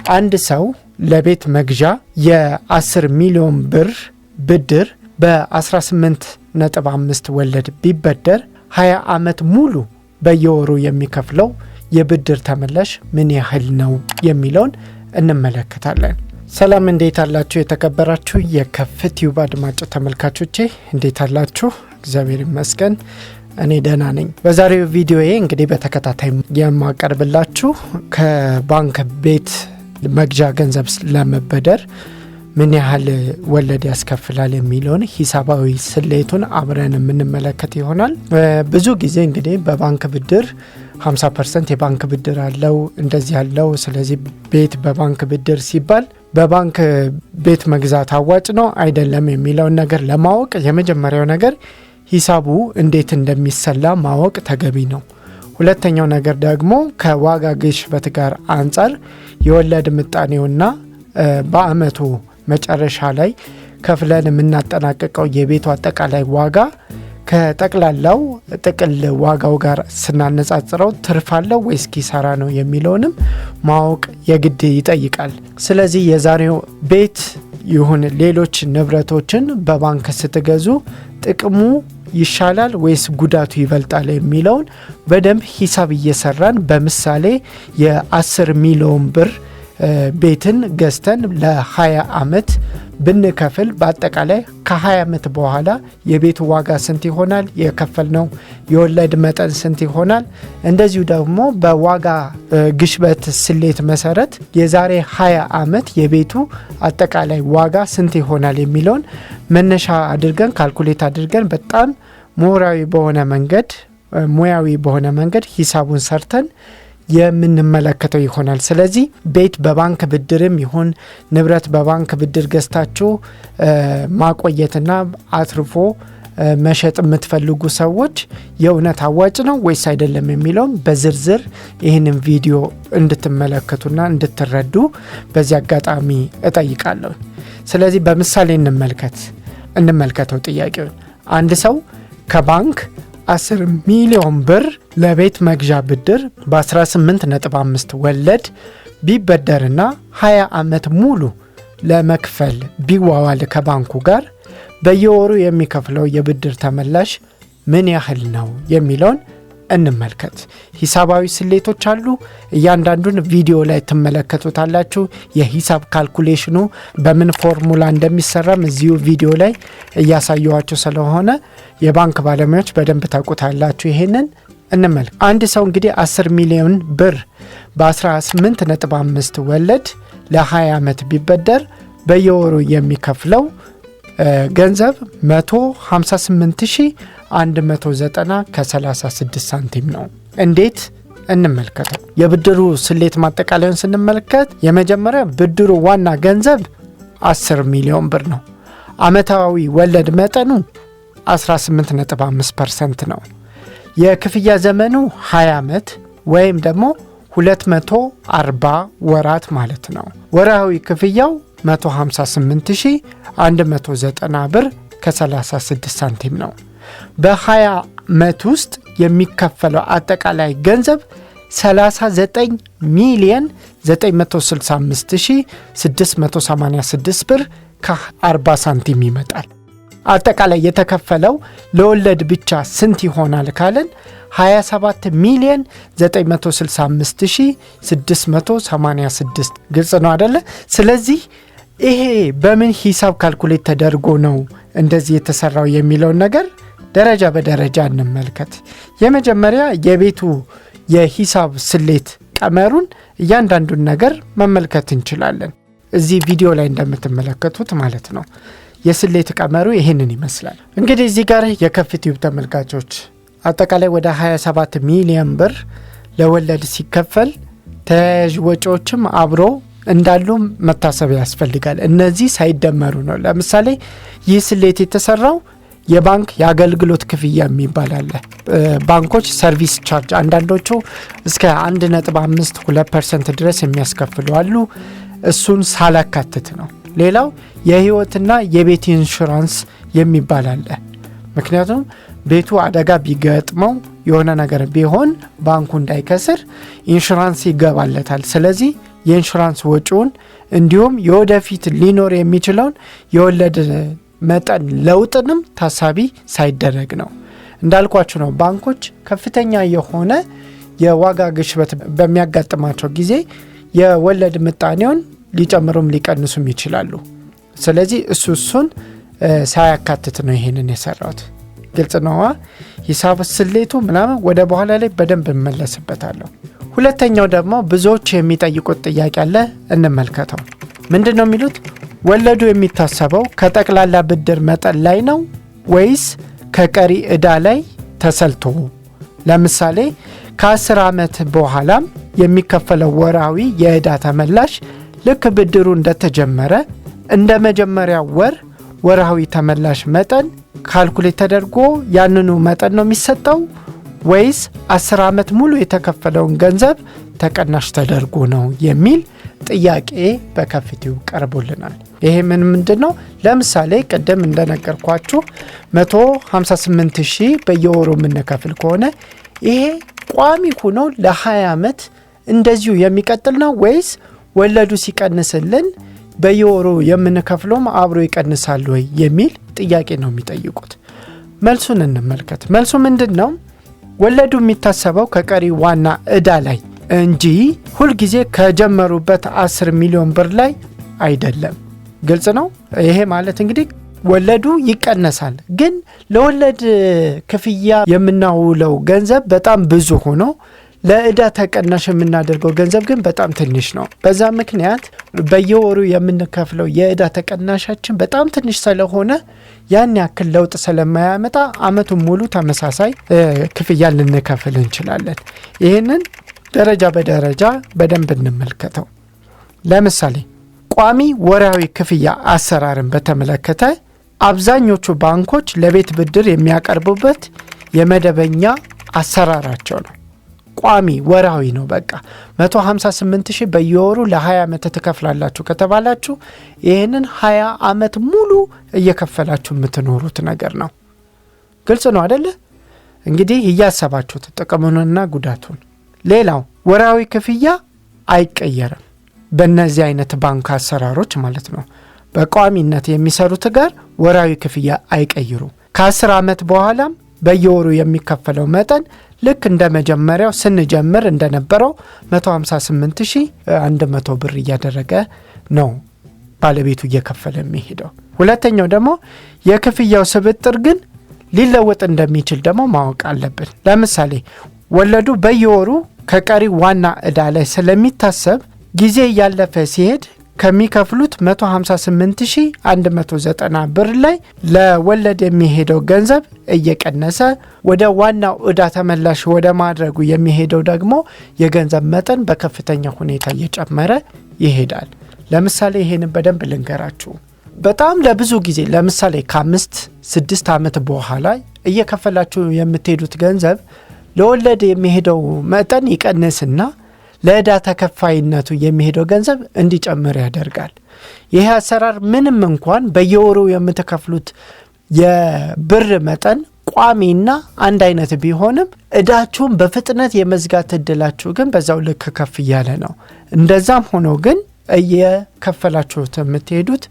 አንድ ሰው ለቤት መግዣ የ10 ሚሊዮን ብር ብድር በ18.5 ወለድ ቢበደር 20 ዓመት ሙሉ በየወሩ የሚከፍለው የብድር ተመላሽ ምን ያህል ነው የሚለውን እንመለከታለን። ሰላም እንዴት አላችሁ? የተከበራችሁ የከፍትዩብ አድማጭ ተመልካቾቼ እንዴት አላችሁ? እግዚአብሔር ይመስገን እኔ ደህና ነኝ። በዛሬው ቪዲዮዬ እንግዲህ በተከታታይ የማቀርብላችሁ ከባንክ ቤት መግዣ ገንዘብ ለመበደር ምን ያህል ወለድ ያስከፍላል የሚለውን ሂሳባዊ ስሌቱን አብረን የምንመለከት ይሆናል። ብዙ ጊዜ እንግዲህ በባንክ ብድር 50% የባንክ ብድር አለው እንደዚህ ያለው። ስለዚህ ቤት በባንክ ብድር ሲባል በባንክ ቤት መግዛት አዋጭ ነው አይደለም የሚለውን ነገር ለማወቅ የመጀመሪያው ነገር ሂሳቡ እንዴት እንደሚሰላ ማወቅ ተገቢ ነው። ሁለተኛው ነገር ደግሞ ከዋጋ ግሽበት ጋር አንጻር የወለድ ምጣኔውና በአመቱ መጨረሻ ላይ ከፍለን የምናጠናቀቀው የቤቱ አጠቃላይ ዋጋ ከጠቅላላው ጥቅል ዋጋው ጋር ስናነጻጽረው ትርፍ አለው ወይስ ኪሳራ ነው የሚለውንም ማወቅ የግድ ይጠይቃል። ስለዚህ የዛሬው ቤት ይሁን ሌሎች ንብረቶችን በባንክ ስትገዙ ጥቅሙ ይሻላል ወይስ ጉዳቱ ይበልጣል የሚለውን በደንብ ሂሳብ እየሰራን በምሳሌ የ10 ሚሊዮን ብር ቤትን ገዝተን ለ20 ዓመት ብንከፍል በአጠቃላይ ከ20 ዓመት በኋላ የቤቱ ዋጋ ስንት ይሆናል? የከፈልነው የወለድ መጠን ስንት ይሆናል? እንደዚሁ ደግሞ በዋጋ ግሽበት ስሌት መሰረት የዛሬ 20 ዓመት የቤቱ አጠቃላይ ዋጋ ስንት ይሆናል የሚለውን መነሻ አድርገን ካልኩሌት አድርገን በጣም ሙያዊ በሆነ መንገድ ሂሳቡን ሰርተን የምንመለከተው ይሆናል። ስለዚህ ቤት በባንክ ብድርም ይሁን ንብረት በባንክ ብድር ገዝታችሁ ማቆየትና አትርፎ መሸጥ የምትፈልጉ ሰዎች የእውነት አዋጭ ነው ወይስ አይደለም የሚለውን በዝርዝር ይህንን ቪዲዮ እንድትመለከቱና እንድትረዱ በዚህ አጋጣሚ እጠይቃለሁ። ስለዚህ በምሳሌ እንመልከተው ጥያቄውን። አንድ ሰው ከባንክ 10 ሚሊዮን ብር ለቤት መግዣ ብድር በ18.5 ወለድ ቢበደርና 20 ዓመት ሙሉ ለመክፈል ቢዋዋል ከባንኩ ጋር በየወሩ የሚከፍለው የብድር ተመላሽ ምን ያህል ነው የሚለውን እንመልከት። ሂሳባዊ ስሌቶች አሉ። እያንዳንዱን ቪዲዮ ላይ ትመለከቱታላችሁ። የሂሳብ ካልኩሌሽኑ በምን ፎርሙላ እንደሚሰራም እዚሁ ቪዲዮ ላይ እያሳየዋችሁ ስለሆነ የባንክ ባለሙያዎች በደንብ ታውቁታላችሁ። ይሄንን እንመልከት። አንድ ሰው እንግዲህ 10 ሚሊዮን ብር በ18.5 ወለድ ለ20 ዓመት ቢበደር በየወሩ የሚከፍለው ገንዘብ 158190 ከ36 ሳንቲም ነው። እንዴት እንመልከተው? የብድሩ ስሌት ማጠቃለያውን ስንመለከት የመጀመሪያ ብድሩ ዋና ገንዘብ 10 ሚሊዮን ብር ነው። አመታዊ ወለድ መጠኑ 18.5% ነው። የክፍያ ዘመኑ 20 ዓመት ወይም ደግሞ 240 ወራት ማለት ነው። ወርሃዊ ክፍያው 158190 ብር ከ36 ሳንቲም ነው። በ20 ዓመት ውስጥ የሚከፈለው አጠቃላይ ገንዘብ 39 ሚሊዮን 965686 ብር ከ40 ሳንቲም ይመጣል። አጠቃላይ የተከፈለው ለወለድ ብቻ ስንት ይሆናል ካለን 27 ሚሊዮን 965686 ግልጽ ነው አይደለ? ስለዚህ ይሄ በምን ሂሳብ ካልኩሌት ተደርጎ ነው እንደዚህ የተሰራው የሚለውን ነገር ደረጃ በደረጃ እንመልከት። የመጀመሪያ የቤቱ የሂሳብ ስሌት ቀመሩን እያንዳንዱን ነገር መመልከት እንችላለን። እዚህ ቪዲዮ ላይ እንደምትመለከቱት ማለት ነው። የስሌት ቀመሩ ይሄንን ይመስላል። እንግዲህ እዚህ ጋር የከፍትዩብ ተመልካቾች አጠቃላይ ወደ 27 ሚሊዮን ብር ለወለድ ሲከፈል ተያያዥ ወጪዎችም አብሮ እንዳሉ መታሰብ ያስፈልጋል። እነዚህ ሳይደመሩ ነው። ለምሳሌ ይህ ስሌት የተሰራው የባንክ የአገልግሎት ክፍያ የሚባል አለ። ባንኮች ሰርቪስ ቻርጅ አንዳንዶቹ እስከ 1.5-2% ድረስ የሚያስከፍሉ አሉ። እሱን ሳላካትት ነው። ሌላው የህይወትና የቤት ኢንሹራንስ የሚባል አለ። ምክንያቱም ቤቱ አደጋ ቢገጥመው የሆነ ነገር ቢሆን ባንኩ እንዳይከስር ኢንሹራንስ ይገባለታል። ስለዚህ የኢንሹራንስ ወጪውን እንዲሁም የወደፊት ሊኖር የሚችለውን የወለድ መጠን ለውጥንም ታሳቢ ሳይደረግ ነው። እንዳልኳችሁ ነው ባንኮች ከፍተኛ የሆነ የዋጋ ግሽበት በሚያጋጥማቸው ጊዜ የወለድ ምጣኔውን ሊጨምሩም ሊቀንሱም ይችላሉ። ስለዚህ እሱን ሳያካትት ነው ይሄንን የሰራሁት። ግልጽ ነው። ሂሳብ ስሌቱ ምናምን ወደ በኋላ ላይ በደንብ እመለስበታለሁ። ሁለተኛው ደግሞ ብዙዎች የሚጠይቁት ጥያቄ አለ፣ እንመልከተው። ምንድነው የሚሉት? ወለዱ የሚታሰበው ከጠቅላላ ብድር መጠን ላይ ነው ወይስ ከቀሪ ዕዳ ላይ ተሰልቶ? ለምሳሌ ከ10 ዓመት በኋላም የሚከፈለው ወራዊ የዕዳ ተመላሽ ልክ ብድሩ እንደተጀመረ እንደ መጀመሪያ ወራዊ ተመላሽ መጠን ካልኩሌት ተደርጎ ያንኑ መጠን ነው የሚሰጠው ወይስ 10 ዓመት ሙሉ የተከፈለውን ገንዘብ ተቀናሽ ተደርጎ ነው የሚል ጥያቄ በከፍቲው ቀርቦልናል። ይሄ ምንድነው? ለምሳሌ ቀደም እንደነገርኳችሁ 158,000 በየወሩ የምንከፍል ከሆነ ይሄ ቋሚ ሆኖ ለ20 ዓመት እንደዚሁ የሚቀጥል ነው ወይስ ወለዱ ሲቀንስልን በየወሩ የምንከፍለውም አብሮ ይቀንሳል ወይ የሚል ጥያቄ ነው የሚጠይቁት። መልሱን እንመልከት። መልሱ ምንድነው? ወለዱ የሚታሰበው ከቀሪ ዋና ዕዳ ላይ እንጂ ሁልጊዜ ከጀመሩበት 10 ሚሊዮን ብር ላይ አይደለም። ግልጽ ነው። ይሄ ማለት እንግዲህ ወለዱ ይቀነሳል፣ ግን ለወለድ ክፍያ የምናውለው ገንዘብ በጣም ብዙ ሆኖ ለዕዳ ተቀናሽ የምናደርገው ገንዘብ ግን በጣም ትንሽ ነው። በዛ ምክንያት በየወሩ የምንከፍለው የዕዳ ተቀናሻችን በጣም ትንሽ ስለሆነ ያን ያክል ለውጥ ስለማያመጣ አመቱን ሙሉ ተመሳሳይ ክፍያ ልንከፍል እንችላለን። ይህንን ደረጃ በደረጃ በደንብ እንመልከተው። ለምሳሌ ቋሚ ወራዊ ክፍያ አሰራርን በተመለከተ አብዛኞቹ ባንኮች ለቤት ብድር የሚያቀርቡበት የመደበኛ አሰራራቸው ነው። ቋሚ ወራዊ ነው። በቃ 158,000 በየወሩ ለ20 ዓመት ተከፍላላችሁ ከተባላችሁ ይህንን 20 ዓመት ሙሉ እየከፈላችሁ የምትኖሩት ነገር ነው። ግልጽ ነው አይደለ? እንግዲህ እያሰባችሁት ጥቅሙንና ጉዳቱን። ሌላው ወራዊ ክፍያ አይቀየርም። በእነዚህ አይነት ባንክ አሰራሮች ማለት ነው። በቋሚነት የሚሰሩት ጋር ወራዊ ክፍያ አይቀይሩ። ከ10 ዓመት በኋላም በየወሩ የሚከፈለው መጠን ልክ እንደ መጀመሪያው ስንጀምር እንደነበረው 158,100 ብር እያደረገ ነው ባለቤቱ እየከፈለ የሚሄደው። ሁለተኛው ደግሞ የክፍያው ስብጥር ግን ሊለወጥ እንደሚችል ደግሞ ማወቅ አለብን። ለምሳሌ ወለዱ በየወሩ ከቀሪ ዋና ዕዳ ላይ ስለሚታሰብ ጊዜ እያለፈ ሲሄድ ከሚከፍሉት 158,190 ብር ላይ ለወለድ የሚሄደው ገንዘብ እየቀነሰ ወደ ዋናው ዕዳ ተመላሽ ወደ ማድረጉ የሚሄደው ደግሞ የገንዘብ መጠን በከፍተኛ ሁኔታ እየጨመረ ይሄዳል። ለምሳሌ ይሄንን በደንብ ልንገራችሁ። በጣም ለብዙ ጊዜ ለምሳሌ ከ5-6 ዓመት በኋላ እየከፈላችሁ የምትሄዱት ገንዘብ ለወለድ የሚሄደው መጠን ይቀንስና ለዕዳ ተከፋይነቱ የሚሄደው ገንዘብ እንዲጨምር ያደርጋል። ይህ አሰራር ምንም እንኳን በየወሩ የምትከፍሉት የብር መጠን ቋሚና አንድ አይነት ቢሆንም ዕዳችሁን በፍጥነት የመዝጋት እድላችሁ ግን በዛው ልክ ከፍ እያለ ነው። እንደዛም ሆኖ ግን እየከፈላችሁት የምትሄዱት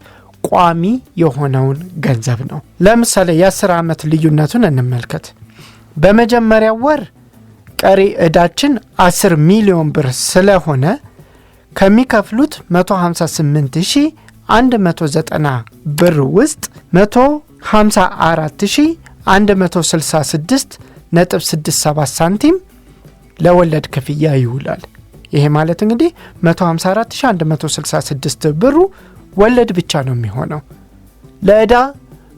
ቋሚ የሆነውን ገንዘብ ነው። ለምሳሌ የ10 ዓመት ልዩነቱን እንመልከት። በመጀመሪያው ወር ቀሪ ዕዳችን 10 ሚሊዮን ብር ስለሆነ ከሚከፍሉት 158,190 ብር ውስጥ 154,166.67 ሳንቲም ለወለድ ክፍያ ይውላል። ይሄ ማለት እንግዲህ 154,166 ብሩ ወለድ ብቻ ነው የሚሆነው። ለዕዳ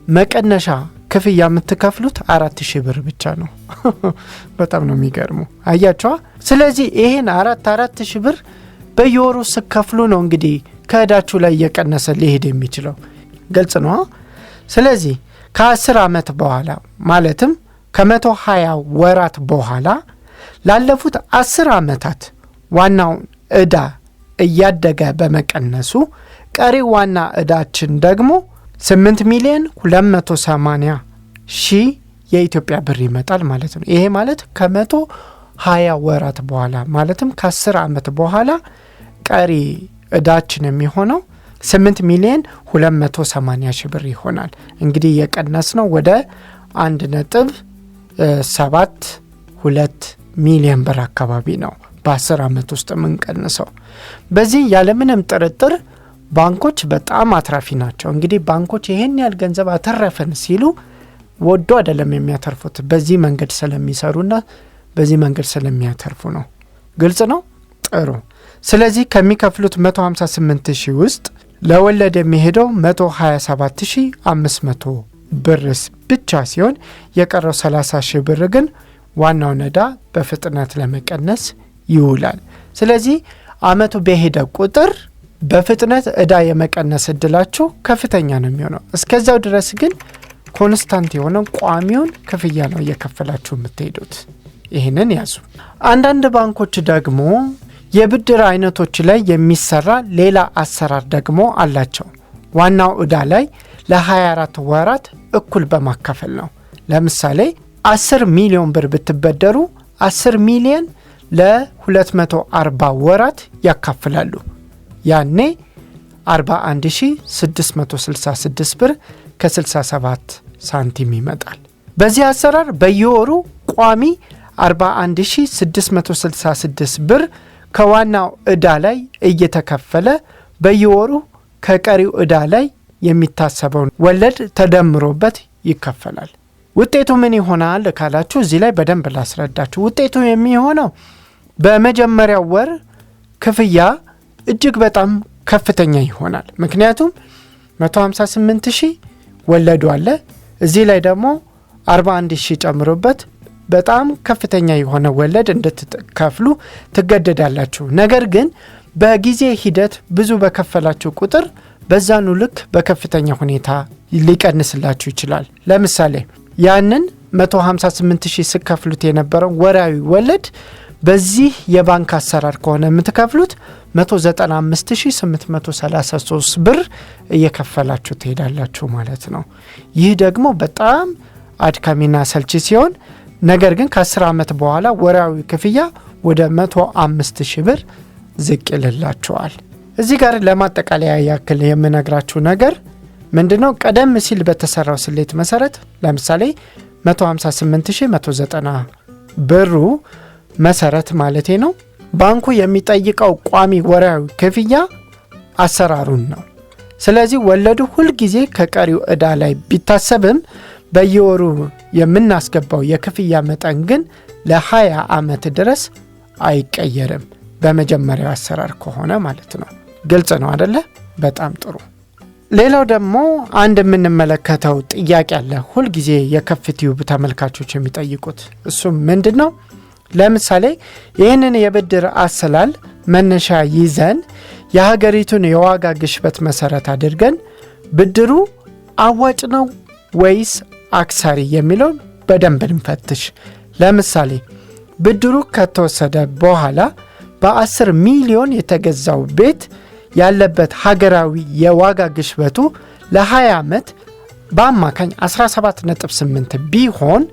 መቀነሻ ክፍያ የምትከፍሉት 4,000 ብር ብቻ ነው። በጣም ነው የሚገርሙ። አያችኋ? ስለዚህ ይሄን 4,000 ብር በየወሩ ስከፍሉ ነው እንግዲህ ከዕዳችሁ ላይ እየቀነሰ ሊሄድ የሚችለው። ግልጽ ነው። ስለዚህ ከ10 ዓመት በኋላ ማለትም ከ120 ወራት በኋላ ላለፉት 10 ዓመታት ዋናው ዕዳ እያደገ በመቀነሱ ቀሪ ዋና ዕዳችን ደግሞ 8,280,000 የኢትዮጵያ ብር ይመጣል ማለት ነው። ይሄ ማለት ከ120 ወራት በኋላ ማለትም ከ10 ዓመት በኋላ ቀሪ እዳችን የሚሆነው 8 ሚሊዮን 280 ሺህ ብር ይሆናል። እንግዲህ የቀነስነው ወደ 1.72 ሚሊዮን ብር አካባቢ ነው በ10 ዓመት ውስጥ የምንቀንሰው። በዚህ ያለምንም ጥርጥር ባንኮች በጣም አትራፊ ናቸው። እንግዲህ ባንኮች ይሄን ያህል ገንዘብ አተረፈን ሲሉ ወዶ አይደለም የሚያተርፉት፣ በዚህ መንገድ ስለሚሰሩና በዚህ መንገድ ስለሚያተርፉ ነው። ግልጽ ነው? ጥሩ። ስለዚህ ከሚከፍሉት 158,000 ውስጥ ለወለድ የሚሄደው 127,500 ብርስ ብቻ ሲሆን የቀረው 30,000 ብር ግን ዋናው ዕዳ በፍጥነት ለመቀነስ ይውላል። ስለዚህ አመቱ በሄደ ቁጥር በፍጥነት ዕዳ የመቀነስ እድላችሁ ከፍተኛ ነው የሚሆነው። እስከዛው ድረስ ግን ኮንስታንት የሆነው ቋሚውን ክፍያ ነው እየከፈላችሁ የምትሄዱት። ይህንን ያዙ። አንዳንድ ባንኮች ደግሞ የብድር አይነቶች ላይ የሚሰራ ሌላ አሰራር ደግሞ አላቸው። ዋናው ዕዳ ላይ ለ24 ወራት እኩል በማካፈል ነው። ለምሳሌ 10 ሚሊዮን ብር ብትበደሩ 10 ሚሊዮን ለ240 ወራት ያካፍላሉ። ያኔ 41,666 ብር ከ67 ሳንቲም ይመጣል። በዚህ አሰራር በየወሩ ቋሚ 41,666 ብር ከዋናው ዕዳ ላይ እየተከፈለ በየወሩ ከቀሪው ዕዳ ላይ የሚታሰበውን ወለድ ተደምሮበት ይከፈላል። ውጤቱ ምን ይሆናል ካላችሁ እዚህ ላይ በደንብ ላስረዳችሁ። ውጤቱ የሚሆነው በመጀመሪያው ወር ክፍያ እጅግ በጣም ከፍተኛ ይሆናል። ምክንያቱም 158,000 ወለዱ አለ፣ እዚህ ላይ ደግሞ 41,000 ጨምሮበት በጣም ከፍተኛ የሆነ ወለድ እንድትከፍሉ ትገደዳላችሁ። ነገር ግን በጊዜ ሂደት ብዙ በከፈላችሁ ቁጥር በዛኑ ልክ በከፍተኛ ሁኔታ ሊቀንስላችሁ ይችላል። ለምሳሌ ያንን 158,000 ስከፍሉት የነበረው ወራዊ ወለድ በዚህ የባንክ አሰራር ከሆነ የምትከፍሉት 195,833 ብር እየከፈላችሁ ትሄዳላችሁ ማለት ነው። ይህ ደግሞ በጣም አድካሚና ሰልቺ ሲሆን ነገር ግን ከ10 ዓመት በኋላ ወራዊ ክፍያ ወደ 105,000 ብር ዝቅ ይልላችኋል። እዚህ ጋር ለማጠቃለያ ያክል የምነግራችሁ ነገር ምንድነው? ቀደም ሲል በተሰራው ስሌት መሰረት ለምሳሌ 158,190 ብሩ መሰረት ማለቴ ነው ባንኩ የሚጠይቀው ቋሚ ወራዊ ክፍያ አሰራሩን ነው። ስለዚህ ወለዱ ሁል ጊዜ ከቀሪው ዕዳ ላይ ቢታሰብም በየወሩ የምናስገባው የክፍያ መጠን ግን ለ20 ዓመት ድረስ አይቀየርም፣ በመጀመሪያው አሰራር ከሆነ ማለት ነው። ግልጽ ነው አይደለ? በጣም ጥሩ። ሌላው ደግሞ አንድ የምንመለከተው ጥያቄ አለ፣ ሁል ጊዜ የከፍቲዩብ ተመልካቾች የሚጠይቁት። እሱም ምንድነው? ለምሳሌ ይህንን የብድር አሰላል መነሻ ይዘን የሀገሪቱን የዋጋ ግሽበት መሰረት አድርገን ብድሩ አዋጭ ነው ወይስ አክሳሪ የሚለውን በደንብ እንፈትሽ። ለምሳሌ ብድሩ ከተወሰደ በኋላ በ10 ሚሊዮን የተገዛው ቤት ያለበት ሀገራዊ የዋጋ ግሽበቱ ለ20 ዓመት በአማካኝ 17.8 ቢሆን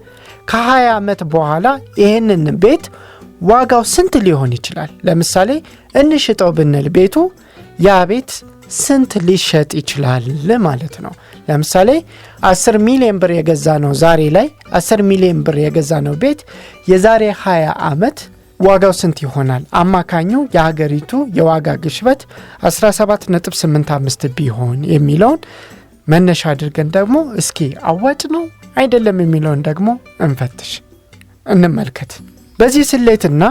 ከ20 ዓመት በኋላ ይህንን ቤት ዋጋው ስንት ሊሆን ይችላል? ለምሳሌ እንሽጠው ብንል ቤቱ ያ ቤት ስንት ሊሸጥ ይችላል ማለት ነው። ለምሳሌ 10 ሚሊዮን ብር የገዛ ነው ዛሬ ላይ 10 ሚሊዮን ብር የገዛ ነው ቤት የዛሬ 20 ዓመት ዋጋው ስንት ይሆናል? አማካኙ የሀገሪቱ የዋጋ ግሽበት 17.85 ቢሆን የሚለውን መነሻ አድርገን ደግሞ እስኪ አዋጭ ነው አይደለም የሚለውን ደግሞ እንፈትሽ እንመልከት። በዚህ ስሌትና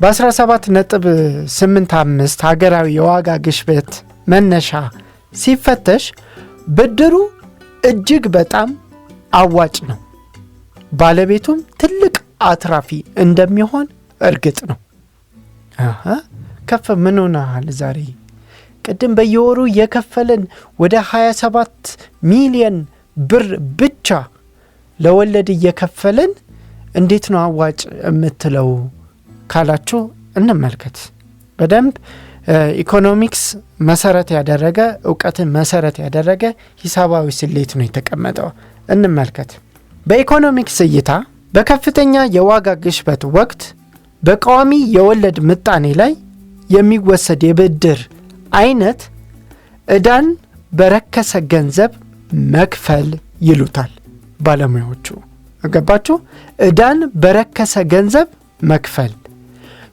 በ17.85 ሀገራዊ የዋጋ ግሽበት መነሻ ሲፈተሽ ብድሩ እጅግ በጣም አዋጭ ነው፣ ባለቤቱም ትልቅ አትራፊ እንደሚሆን እርግጥ ነው። ከፍ ምን ሆነሃል ዛሬ? ቅድም በየወሩ የከፈለን ወደ 27 ሚሊዮን ብር ብቻ ለወለድ እየከፈለን እንዴት ነው አዋጭ የምትለው ካላችሁ እንመልከት። በደንብ ኢኮኖሚክስ መሰረት ያደረገ እውቀትን መሰረት ያደረገ ሂሳባዊ ስሌት ነው የተቀመጠው። እንመልከት። በኢኮኖሚክስ እይታ በከፍተኛ የዋጋ ግሽበት ወቅት በቋሚ የወለድ ምጣኔ ላይ የሚወሰድ የብድር አይነት ዕዳን በረከሰ ገንዘብ መክፈል ይሉታል ባለሙያዎቹ። ገባችሁ? ዕዳን በረከሰ ገንዘብ መክፈል።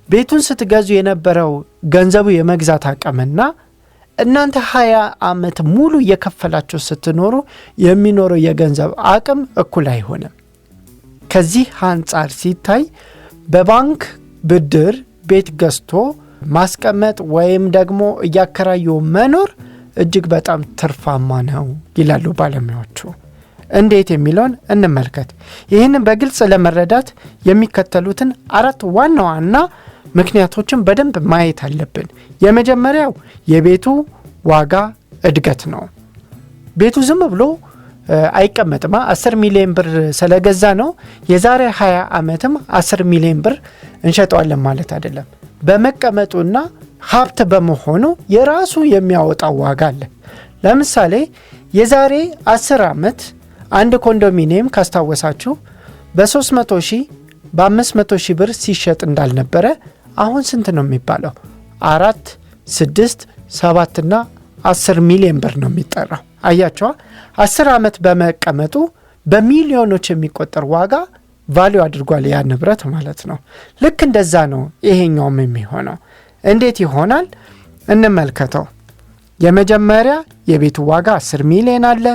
ቤቱን ስትገዙ የነበረው ገንዘቡ የመግዛት አቅምና እናንተ 20 ዓመት ሙሉ እየከፈላችሁ ስትኖሩ የሚኖረው የገንዘብ አቅም እኩል አይሆንም። ከዚህ አንጻር ሲታይ በባንክ ብድር ቤት ገዝቶ ማስቀመጥ ወይም ደግሞ እያከራዩ መኖር እጅግ በጣም ትርፋማ ነው ይላሉ ባለሙያዎቹ። እንዴት የሚለውን እንመልከት። ይህንን በግልጽ ለመረዳት የሚከተሉትን 4 ዋና ዋና ምክንያቶችን በደንብ ማየት አለብን። የመጀመሪያው የቤቱ ዋጋ እድገት ነው። ቤቱ ዝም ብሎ አይቀመጥማ። 10 ሚሊዮን ብር ስለገዛ ነው የዛሬ 20 ዓመትም 10 ሚሊዮን ብር እንሸጠዋለን ማለት አይደለም። በመቀመጡና ሀብት በመሆኑ የራሱ የሚያወጣው ዋጋ አለ። ለምሳሌ የዛሬ 10 ዓመት አንድ ኮንዶሚኒየም ካስታወሳችሁ በ300 ሺህ በ500 ሺህ ብር ሲሸጥ እንዳልነበረ አሁን ስንት ነው የሚባለው? 4 6 7 እና 10 ሚሊዮን ብር ነው የሚጠራው። አያችኋ? 10 ዓመት በመቀመጡ በሚሊዮኖች የሚቆጠር ዋጋ ቫልዩ አድርጓል ያ ንብረት ማለት ነው። ልክ እንደዛ ነው ይሄኛውም የሚሆነው። እንዴት ይሆናል እንመልከተው። የመጀመሪያ የቤቱ ዋጋ 10 ሚሊዮን አለ።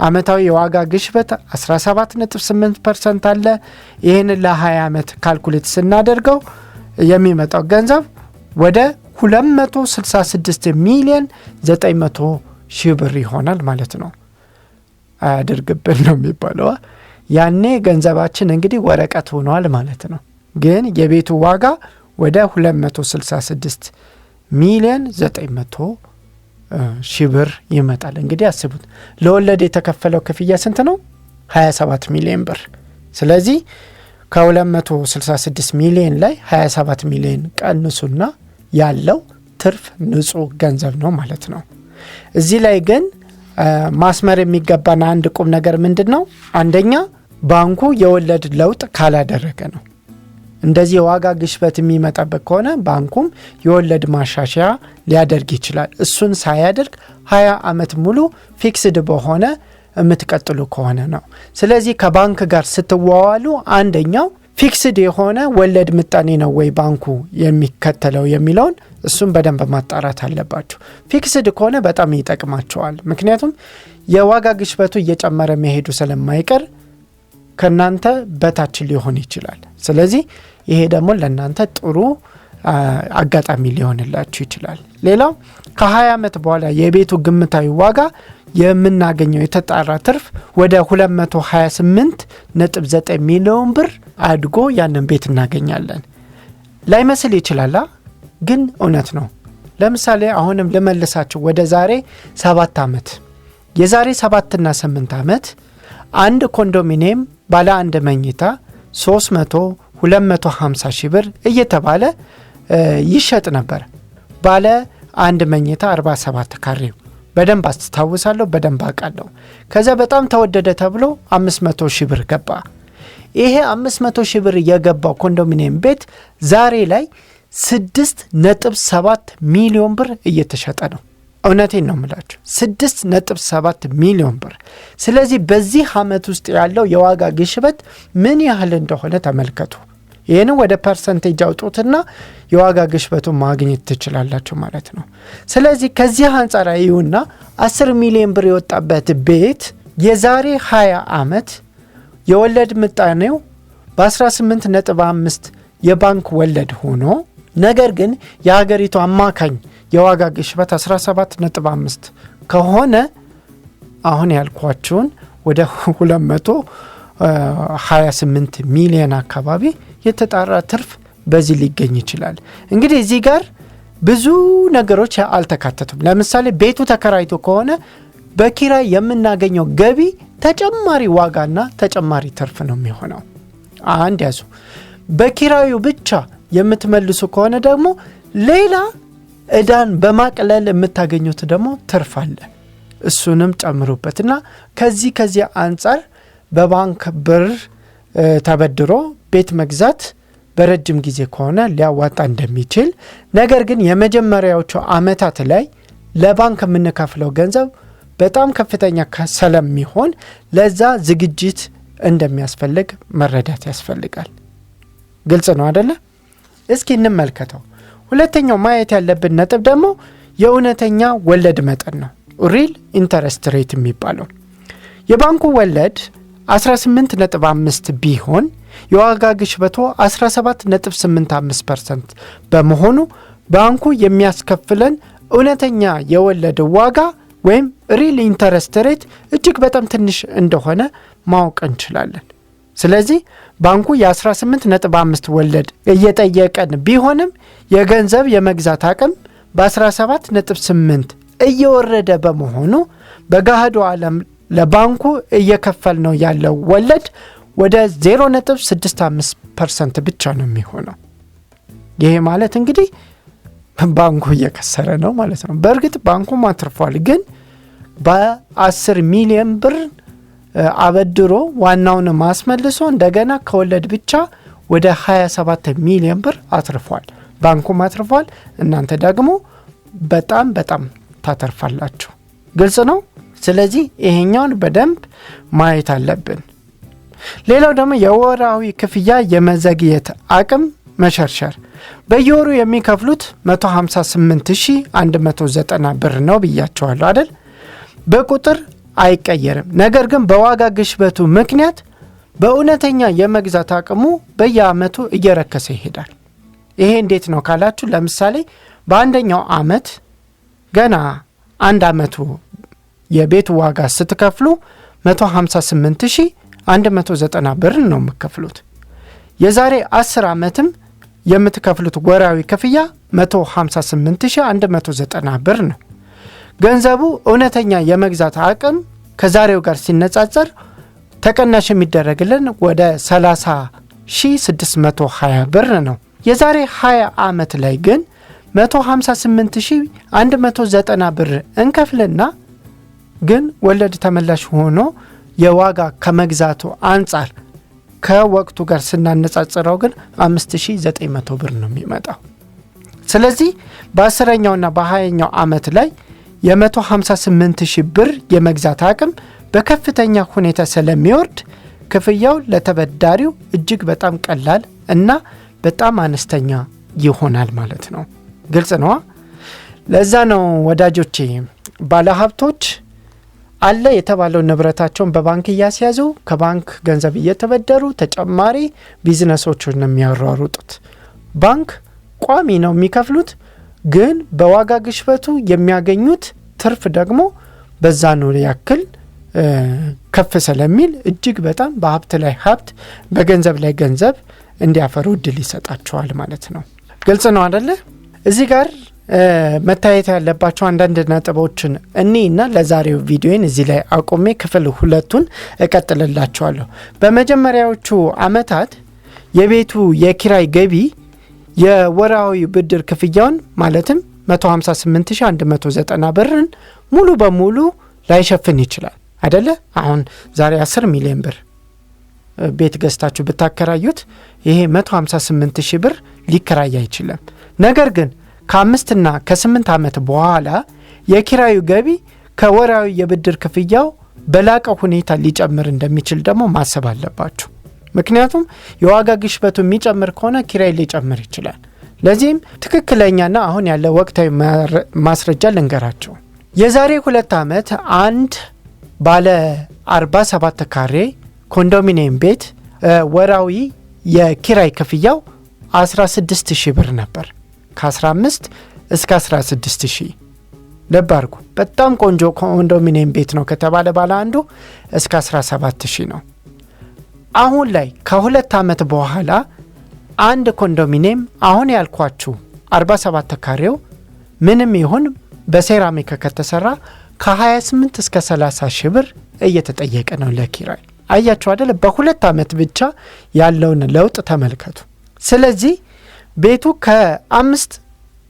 አመታዊ የዋጋ ግሽበት 17.8% አለ። ይህን ለ20 ዓመት ካልኩሌት ስናደርገው የሚመጣው ገንዘብ ወደ 266 ሚሊዮን 900 ሺህ ብር ይሆናል ማለት ነው። አያድርግብን ነው የሚባለው። ያኔ ገንዘባችን እንግዲህ ወረቀት ሆኗል ማለት ነው። ግን የቤቱ ዋጋ ወደ 266 ሚሊዮን 900 ሺህ ብር ይመጣል። እንግዲህ አስቡት፣ ለወለድ የተከፈለው ክፍያ ስንት ነው? 27 ሚሊዮን ብር። ስለዚህ ከ266 ሚሊዮን ላይ 27 ሚሊዮን ቀንሱና ያለው ትርፍ ንጹህ ገንዘብ ነው ማለት ነው። እዚህ ላይ ግን ማስመር የሚገባን አንድ ቁም ነገር ምንድን ነው? አንደኛ ባንኩ የወለድ ለውጥ ካላደረገ ነው። እንደዚህ የዋጋ ግሽበት የሚመጣበት ከሆነ ባንኩም የወለድ ማሻሻያ ሊያደርግ ይችላል። እሱን ሳያደርግ 20 ዓመት ሙሉ ፊክስድ በሆነ የምትቀጥሉ ከሆነ ነው። ስለዚህ ከባንክ ጋር ስትዋዋሉ አንደኛው ፊክስድ የሆነ ወለድ ምጣኔ ነው ወይ ባንኩ የሚከተለው የሚለውን እሱን በደንብ ማጣራት አለባችሁ። ፊክስድ ከሆነ በጣም ይጠቅማቸዋል። ምክንያቱም የዋጋ ግሽበቱ እየጨመረ መሄዱ ስለማይቀር ከናንተ በታች ሊሆን ይችላል። ስለዚህ ይሄ ደግሞ ለናንተ ጥሩ አጋጣሚ ሊሆንላችሁ ይችላል። ሌላው ከ20 ዓመት በኋላ የቤቱ ግምታዊ ዋጋ የምናገኘው የተጣራ ትርፍ ወደ 228.9 ሚሊዮን ብር አድጎ ያንን ቤት እናገኛለን። ላይመስል ይችላል፣ ግን እውነት ነው። ለምሳሌ አሁንም ልመልሳችሁ ወደ ዛሬ 7 ዓመት። የዛሬ 7 እና 8 ዓመት አንድ ኮንዶሚኒየም ባለ አንድ መኝታ 300 250 ሺህ ብር እየተባለ ይሸጥ ነበር። ባለ አንድ መኝታ 47 ካሬው በደንብ አስታውሳለሁ፣ በደንብ አውቃለሁ። ከዛ በጣም ተወደደ ተብሎ 500 ሺህ ብር ገባ። ይሄ 500 ሺህ ብር የገባው ኮንዶሚኒየም ቤት ዛሬ ላይ 6.7 ሚሊዮን ብር እየተሸጠ ነው። እውነቴን ነው የምላችሁ፣ 6.7 ሚሊዮን ብር። ስለዚህ በዚህ ዓመት ውስጥ ያለው የዋጋ ግሽበት ምን ያህል እንደሆነ ተመልከቱ። ይህንን ወደ ፐርሰንቴጅ አውጡትና የዋጋ ግሽበቱን ማግኘት ትችላላችሁ ማለት ነው። ስለዚህ ከዚህ አንጻር ይሁንና 10 ሚሊዮን ብር የወጣበት ቤት የዛሬ 20 ዓመት የወለድ ምጣኔው በ18.5 የባንክ ወለድ ሆኖ ነገር ግን የሀገሪቱ አማካኝ የዋጋ ግሽበት 17.5 ከሆነ አሁን ያልኳችሁን ወደ 228 ሚሊዮን አካባቢ የተጣራ ትርፍ በዚህ ሊገኝ ይችላል። እንግዲህ እዚህ ጋር ብዙ ነገሮች አልተካተቱም። ለምሳሌ ቤቱ ተከራይቶ ከሆነ በኪራይ የምናገኘው ገቢ ተጨማሪ ዋጋና ተጨማሪ ትርፍ ነው የሚሆነው። አንድ ያዙ። በኪራዩ ብቻ የምትመልሱ ከሆነ ደግሞ ሌላ ዕዳን በማቅለል የምታገኙት ደግሞ ትርፍ አለ። እሱንም ጨምሩበትና ከዚህ አንጻር በባንክ ብር ተበድሮ ቤት መግዛት በረጅም ጊዜ ከሆነ ሊያዋጣ እንደሚችል፣ ነገር ግን የመጀመሪያዎቹ አመታት ላይ ለባንክ የምንከፍለው ገንዘብ በጣም ከፍተኛ ስለሚሆን ለዛ ዝግጅት እንደሚያስፈልግ መረዳት ያስፈልጋል። ግልጽ ነው አይደለ? እስኪ እንመልከተው። ሁለተኛው ማየት ያለብን ነጥብ ደግሞ የእውነተኛ ወለድ መጠን ነው። ሪል ኢንተረስት ሬት የሚባለው የባንኩ ወለድ 18.5 ቢሆን የዋጋ ግሽበቱ 17.85% በመሆኑ ባንኩ የሚያስከፍለን እውነተኛ የወለድ ዋጋ ወይም ሪል ኢንተረስት ሬት እጅግ በጣም ትንሽ እንደሆነ ማወቅ እንችላለን። ስለዚህ ባንኩ የ18.5 ወለድ እየጠየቀን ቢሆንም የገንዘብ የመግዛት አቅም በ17.8 እየወረደ በመሆኑ በገሃዱ ዓለም ለባንኩ እየከፈልነው ያለው ወለድ ወደ 0.65% ብቻ ነው የሚሆነው። ይሄ ማለት እንግዲህ ባንኩ እየከሰረ ነው ማለት ነው። በእርግጥ ባንኩ አትርፏል፣ ግን በ10 ሚሊዮን ብር አበድሮ ዋናውን ማስመልሶ እንደገና ከወለድ ብቻ ወደ 27 ሚሊዮን ብር አትርፏል። ባንኩ አትርፏል፣ እናንተ ደግሞ በጣም ታተርፋላችሁ። ግልጽ ነው። ስለዚህ ይሄኛውን በደንብ ማየት አለብን። ሌላው ደግሞ የወራዊ ክፍያ የመዘግየት አቅም መሸርሸር። በየወሩ የሚከፍሉት 158190 ብር ነው ብያቸዋለሁ አይደል? በቁጥር አይቀየርም። ነገር ግን በዋጋ ግሽበቱ ምክንያት በእውነተኛ የመግዛት አቅሙ በየአመቱ እየረከሰ ይሄዳል። ይሄ እንዴት ነው ካላችሁ፣ ለምሳሌ በአንደኛው አመት ገና አንድ አመቱ የቤት ዋጋ ስትከፍሉ 158190 ብር ነው የምትከፍሉት። የዛሬ 10 አመትም የምትከፍሉት ወራዊ ክፍያ 158190 ብር ነው። ገንዘቡ እውነተኛ የመግዛት አቅም ከዛሬው ጋር ሲነጻጸር ተቀናሽ የሚደረግልን ወደ 30620 ብር ነው። የዛሬ 20 አመት ላይ ግን 158190 ብር እንከፍልና ግን ወለድ ተመላሽ ሆኖ የዋጋ ከመግዛቱ አንጻር ከወቅቱ ጋር ስናነጻጽረው ግን 5900 ብር ነው የሚመጣው። ስለዚህ በ10ኛውና በ20ኛው አመት ላይ የ158000 ብር የመግዛት አቅም በከፍተኛ ሁኔታ ስለሚወርድ ክፍያው ለተበዳሪው እጅግ በጣም ቀላል እና በጣም አነስተኛ ይሆናል ማለት ነው። ግልጽ ነው። ለዛ ነው ወዳጆቼ ባለሀብቶች አለ የተባለው ንብረታቸውን በባንክ እያስያዙ ከባንክ ገንዘብ እየተበደሩ ተጨማሪ ቢዝነሶችን የሚያሯሩጡት። ባንክ ቋሚ ነው የሚከፍሉት፣ ግን በዋጋ ግሽበቱ የሚያገኙት ትርፍ ደግሞ በዛ ነው ያክል ከፍ ስለሚል እጅግ በጣም በሀብት ላይ ሀብት በገንዘብ ላይ ገንዘብ እንዲያፈሩ እድል ይሰጣቸዋል ማለት ነው። ግልጽ ነው አይደለ? እዚህ ጋር መታየት ያለባቸው አንዳንድ ነጥቦችን እና ለዛሬው ቪዲዮን እዚህ ላይ አቆሜ ክፍል 2ቱን እቀጥልላችኋለሁ። በመጀመሪያዎቹ አመታት የቤቱ የኪራይ ገቢ የወራዊ ብድር ክፍያውን ማለትም 158190 ብርን ሙሉ በሙሉ ላይሸፍን ይችላል አይደለ? አሁን ዛሬ 10 ሚሊዮን ብር ቤት ገዝታችሁ ብታከራዩት ይሄ 158000 ብር ሊከራይ አይችልም። ነገር ግን ከ5 እና ከ8 አመት በኋላ የኪራዩ ገቢ ከወራዊ የብድር ክፍያው በላቀ ሁኔታ ሊጨምር እንደሚችል ደግሞ ማሰብ አለባችሁ። ምክንያቱም የዋጋ ግሽበቱ የሚጨምር ከሆነ ኪራይ ሊጨምር ይችላል። ለዚህም ትክክለኛና አሁን ያለ ወቅታዊ ማስረጃ ልንገራችሁ። የዛሬ 2 አመት አንድ ባለ 47 ካሬ ኮንዶሚኒየም ቤት ወራዊ የኪራይ ክፍያው 16000 ብር ነበር። ከ15 እስከ 16000 ለባርኩ። በጣም ቆንጆ ኮንዶሚኒየም ቤት ነው ከተባለ ባለ አንዱ እስከ 17000 ነው። አሁን ላይ ከ2 አመት በኋላ አንድ ኮንዶሚኒየም አሁን ያልኳችሁ 47 ካሬው ምንም ይሁን በሴራሚክ ከተሰራ ከ28 እስከ 30 ሺህ ብር እየተጠየቀ ነው ለኪራይ። አያችሁ አይደል? በ2 አመት ብቻ ያለውን ለውጥ ተመልከቱ። ስለዚህ ቤቱ ከ5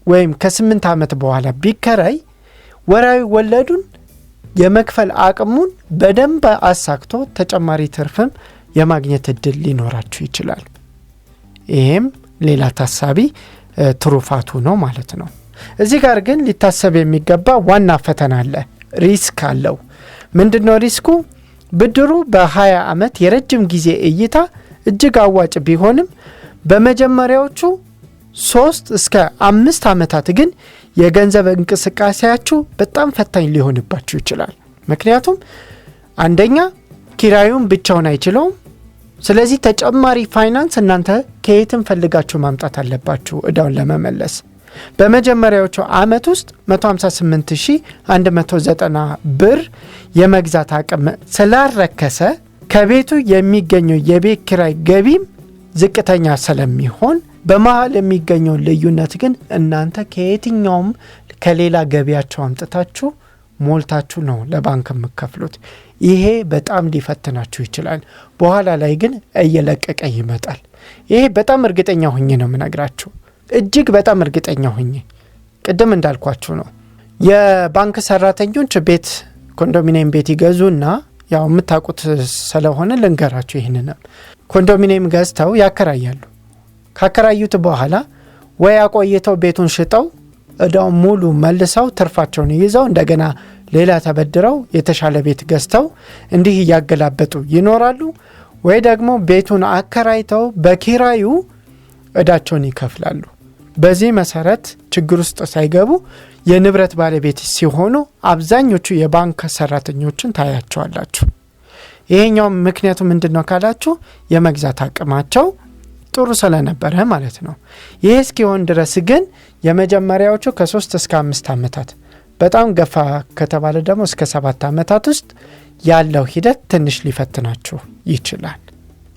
ወይም ከ8 አመት በኋላ ቢከራይ ወራዊ ወለዱን የመክፈል አቅሙን በደንብ አሳክቶ ተጨማሪ ትርፍም የማግኘት እድል ሊኖራችሁ ይችላል። ይሄም ሌላ ታሳቢ ትሩፋቱ ነው ማለት ነው። እዚህ ጋር ግን ሊታሰብ የሚገባ ዋና ፈተና አለ፣ ሪስክ አለው። ምንድነው ሪስኩ? ብድሩ በ20 ዓመት የረጅም ጊዜ እይታ እጅግ አዋጭ ቢሆንም በመጀመሪያዎቹ 3 እስከ 5 ዓመታት ግን የገንዘብ እንቅስቃሴያችሁ በጣም ፈታኝ ሊሆንባችሁ ይችላል። ምክንያቱም አንደኛ ኪራዩን ብቻውን አይችለውም። ስለዚህ ተጨማሪ ፋይናንስ እናንተ ከየትም ፈልጋችሁ ማምጣት አለባችሁ እዳውን ለመመለስ። በመጀመሪያዎቹ ዓመት ውስጥ 158190 ብር የመግዛት አቅም ስላልረከሰ ከቤቱ የሚገኘው የቤት ኪራይ ገቢም ዝቅተኛ ስለሚሆን በመሃል የሚገኘው ልዩነት ግን እናንተ ከየትኛውም ከሌላ ገቢያችሁ አምጥታችሁ ሞልታችሁ ነው ለባንክ የምትከፍሉት። ይሄ በጣም ሊፈትናችሁ ይችላል። በኋላ ላይ ግን እየለቀቀ ይመጣል። ይሄ በጣም እርግጠኛ ሆኜ ነው የምነግራችሁ፣ እጅግ በጣም እርግጠኛ ሆኜ። ቅድም እንዳልኳችሁ ነው የባንክ ሰራተኞች ቤት ኮንዶሚኒየም ቤት ይገዙና ያው የምታውቁት ስለሆነ ልንገራችሁ። ይሄንን ኮንዶሚኒየም ገዝተው ያከራያሉ። ካከራዩት በኋላ ወይ አቆይተው ቤቱን ሽጠው እዳው ሙሉ መልሰው ትርፋቸውን ይዘው እንደገና ሌላ ተበድረው የተሻለ ቤት ገዝተው እንዲህ ያገላበጡ ይኖራሉ። ወይ ደግሞ ቤቱን አከራይተው በኪራዩ እዳቸውን ይከፍላሉ። በዚህ መሰረት ችግር ውስጥ ሳይገቡ የንብረት ባለቤት ሲሆኑ አብዛኞቹ የባንክ ሰራተኞችን ታያቸዋላችሁ። ይሄኛው ምክንያቱ ምንድነው ካላችሁ የመግዛት አቅማቸው ጥሩ ስለነበረ ማለት ነው። ይሄ እስኪሆን ድረስ ግን የመጀመሪያዎቹ ከ3 እስከ 5 ዓመታት በጣም ገፋ ከተባለ ደግሞ እስከ 7 ዓመታት ውስጥ ያለው ሂደት ትንሽ ሊፈትናችሁ ይችላል።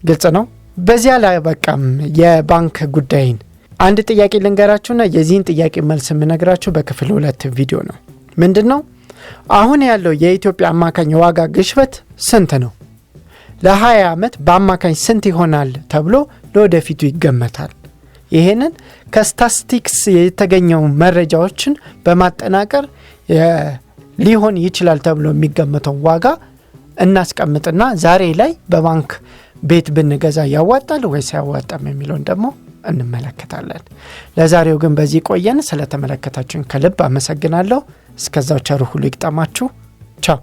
ግልጽ ነው። በዚያ ላይ በቃም የባንክ ጉዳይን አንድ ጥያቄ ልንገራችሁና የዚህን ጥያቄ መልስ የምነግራችሁ በክፍል 2 ቪዲዮ ነው። ምንድነው አሁን ያለው የኢትዮጵያ አማካኝ ዋጋ ግሽበት ስንት ነው? ለ20 ዓመት በአማካኝ ስንት ይሆናል ተብሎ ለወደፊቱ ይገመታል? ይሄንን ከስታቲስቲክስ የተገኘው መረጃዎችን በማጠናቀር ሊሆን ይችላል ተብሎ የሚገመተው ዋጋ እናስቀምጥና ዛሬ ላይ በባንክ ቤት ብንገዛ ያዋጣል ወይስ ያዋጣም የሚለውን ደግሞ እንመለከታለን። ለዛሬው ግን በዚህ ቆየን። ስለተመለከታችሁን ከልብ አመሰግናለሁ። እስከዛው ቸር ሁሉ ይግጠማችሁ። ቻው።